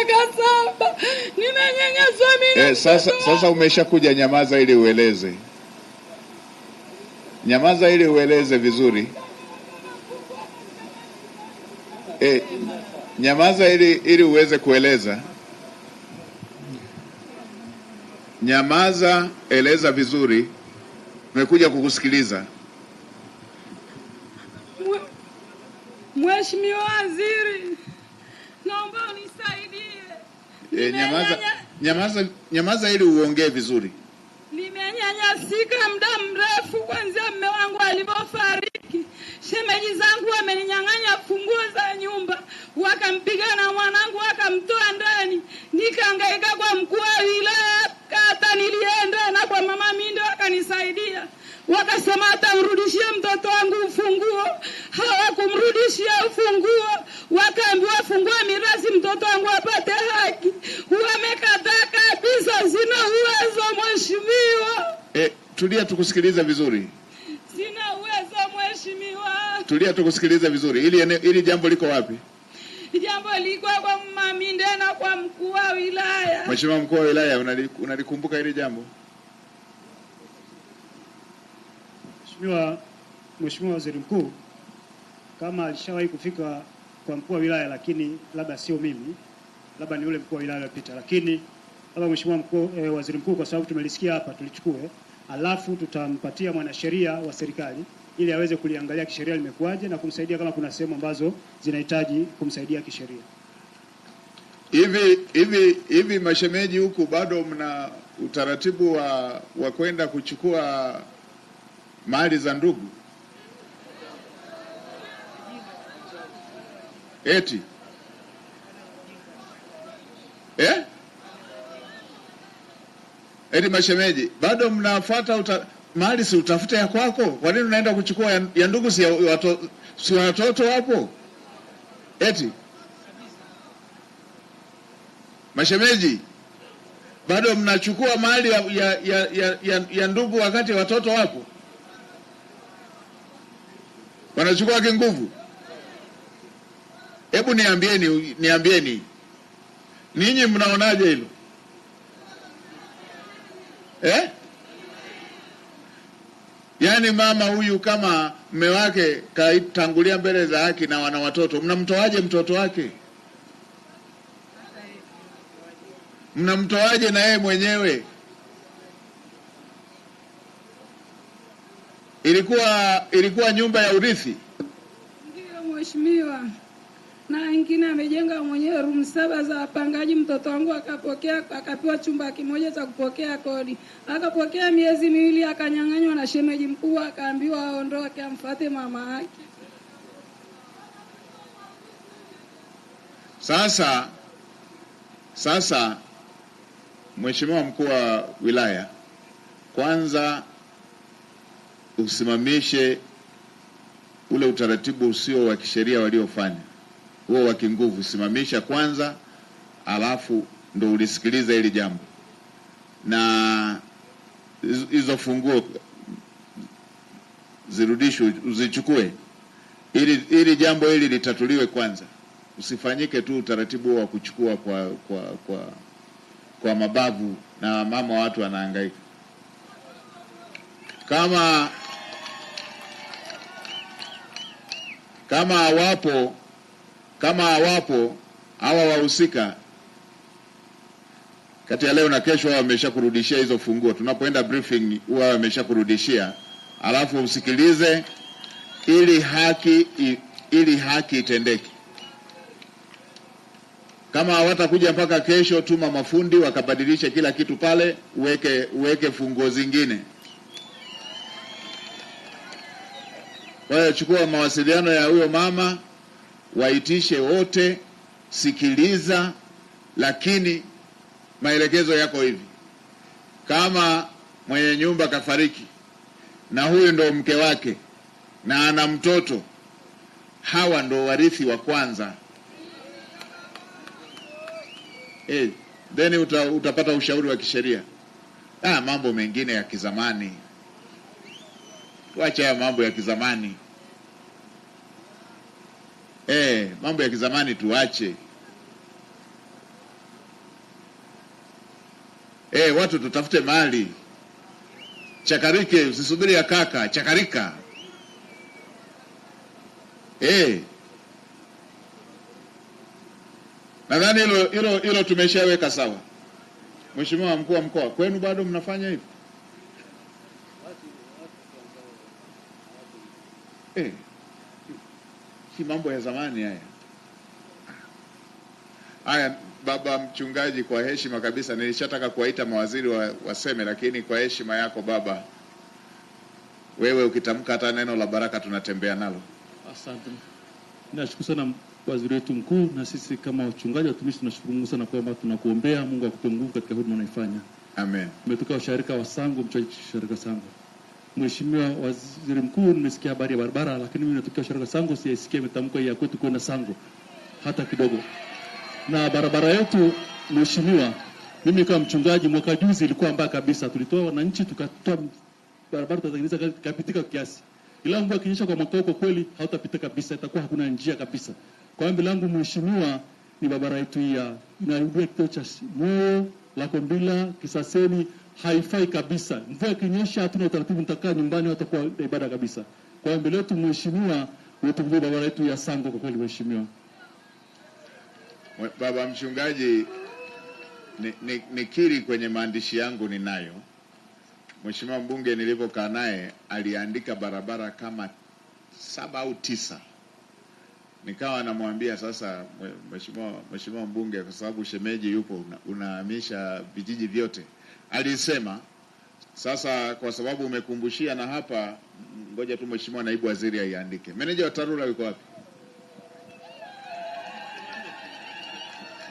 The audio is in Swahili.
miaka 7. Nimenyanyaswa mimi. Sasa umeshakuja, nyamaza ili ueleze. Nyamaza ili ueleze vizuri. Nyamaza ili uweze kueleza. Nyamaza, eleza vizuri. Nimekuja kukusikiliza. Mheshimiwa Waziri, naomba unisaidie. Nyamaza ili uongee vizuri. Nimenyanyasika muda mrefu kuanzia mume wangu alipofariki. Shemeji zangu wameninyang'anya funguo za nyumba, wakampiga na mwanangu wakamtoa ndani. Nikahangaika kwa mkuu wa wilaya kata, nilienda na kwa mama Mindo wakanisaidia. Wakasema atamrudishia mtoto wangu ufunguo. Hawakumrudishia ufunguo. Wakaambiwa fungua mirathi mtoto wangu apate haki. Wamekataa kabisa, sina uwezo mheshimiwa. Tulia tukusikilize vizuri. Sina uwezo mheshimiwa. Tulia tukusikilize vizuri. Ili jambo liko wapi? Jambo liko kwa mama Mindo na kwa mkuu wa wilaya. Mheshimiwa mkuu wa wilaya, unalikumbuka hili jambo? Mheshimiwa Waziri Mkuu, kama alishawahi kufika kwa mkuu wa wilaya, lakini labda sio mimi, labda ni yule mkuu wa wilaya aliyopita, lakini labda Mheshimiwa Waziri Mkuu, kwa sababu tumelisikia hapa, tulichukue, alafu tutampatia mwanasheria wa serikali ili aweze kuliangalia kisheria limekuaje na kumsaidia kama kuna sehemu ambazo zinahitaji kumsaidia kisheria. Hivi mashemeji huku bado mna utaratibu wa kwenda kuchukua mali za ndugu? Eti mashemeji bado mnafuata mali? Si utafute ya kwako. Kwa nini unaenda kuchukua ya ndugu? Si watoto wapo? Eti mashemeji bado mnachukua mali ya ndugu wakati watoto wapo? Wanachukua kinguvu? Hebu niambieni ninyi mnaonaje hilo? Yaani mama huyu kama mume wake kaitangulia mbele za haki na wana watoto, mnamtoaje mtoto wake? Mnamtoaje na yeye mwenyewe? Ilikuwa nyumba ya urithi? Ndio mheshimiwa. Na wengine amejenga mwenyewe room 7 za wapangaji. Mtoto wangu akapewa chumba kimoja cha kupokea kodi. Akapokea miezi 2 akanyang'anywa na shemeji mkuu, akaambiwa aondoke amfuate mama yake. Sasa Mheshimiwa mkuu wa wilaya, kwanza usimamishe ule utaratibu usio wa kisheria waliofanya, huo wa kinguvu. Simamisha kwanza, alafu ndo ulisikiliza hili jambo, na hizo funguo zirudishwe, uzichukue ili jambo hili litatuliwe kwanza. Usifanyike tu utaratibu wa kuchukua kwa mabavu na mama watu wanahangaika. Kama hawapo hawa wahusika, kati ya leo na kesho wao wameshakurudishia hizo funguo. Tunapoenda briefing wao wameshakurudishia, alafu usikilize ili haki itendeke. Kama hawatakuja mpaka kesho, tuma mafundi wakabadilisha kila kitu pale, uweke funguo zingine. Kwa hiyo chukua mawasiliano ya huyo mama, waitishe wote, sikiliza, lakini maelekezo yako hivi: kama mwenye nyumba kafariki na huyu ndo mke wake na ana mtoto, hawa ndo warithi wa kwanza. Then utapata ushauri wa kisheria. Mambo mengine ya kizamani, tuache haya mambo ya kizamani. Mambo ya kizamani tuache. Watu tutafute mali. Chakarike, usisubiri ya kaka, chakarika. Nadhani hilo tumeshaweka sawa. Mheshimiwa mkuu wa mkoa, kwenu bado mnafanya hivyo? Si mambo ya zamani haya. Haya, baba mchungaji, kwa heshima kabisa, nilishataka kuwaita mawaziri waseme, lakini kwa heshima yako baba, wewe ukitamka hata neno la baraka tunatembea nalo. Asante. Nashukuru sana waziri wetu mkuu, na sisi kama wachungaji watumishi tunashukuru Mungu sana kwamba tunakuombea Mungu akupe nguvu katika huduma unaifanya. Amen. Umetoka usharika wa Sango, mchungaji usharika Sango. Mheshimiwa Waziri Mkuu, nimesikia habari ya barabara, lakini mimi natoka usharika Sango, sijasikia mitamko ya kwetu kwenda Sango hata kidogo. Na barabara yetu mheshimiwa, mimi kama mchungaji, mwaka juzi ilikuwa mbaya kabisa. Tulitoa wananchi tukatoa barabara tukatengeneza kapitika kiasi. Ila mvua ikinyesha kwa mwaka huko kweli hautapita kabisa, itakuwa hakuna njia kabisa. Kwa ombi langu mheshimiwa, ni barabara yetu ya inarudia kituo cha Moyo, Lakombila, Kisaseni haifai kabisa. Mvua ikinyesha hatuna utaratibu, nitakaa nyumbani watakuwa ibada kabisa. Kwa ombi letu mheshimiwa, utukufu barabara yetu ya Sango kwa kweli mheshimiwa. Baba mchungaji, nikiri kwenye maandishi yangu ninayo. Mheshimiwa mbunge nilipokaa naye aliandika barabara kama 7 au 9. Nikawa namwambia sasa, mheshimiwa mbunge, kwa sababu shemeji yupo, unahamisha vijiji vyote. Alisema sasa kwa sababu umekumbushia na hapa, ngoja tu mheshimiwa naibu waziri aiandike. Meneja wa TARURA yuko wapi?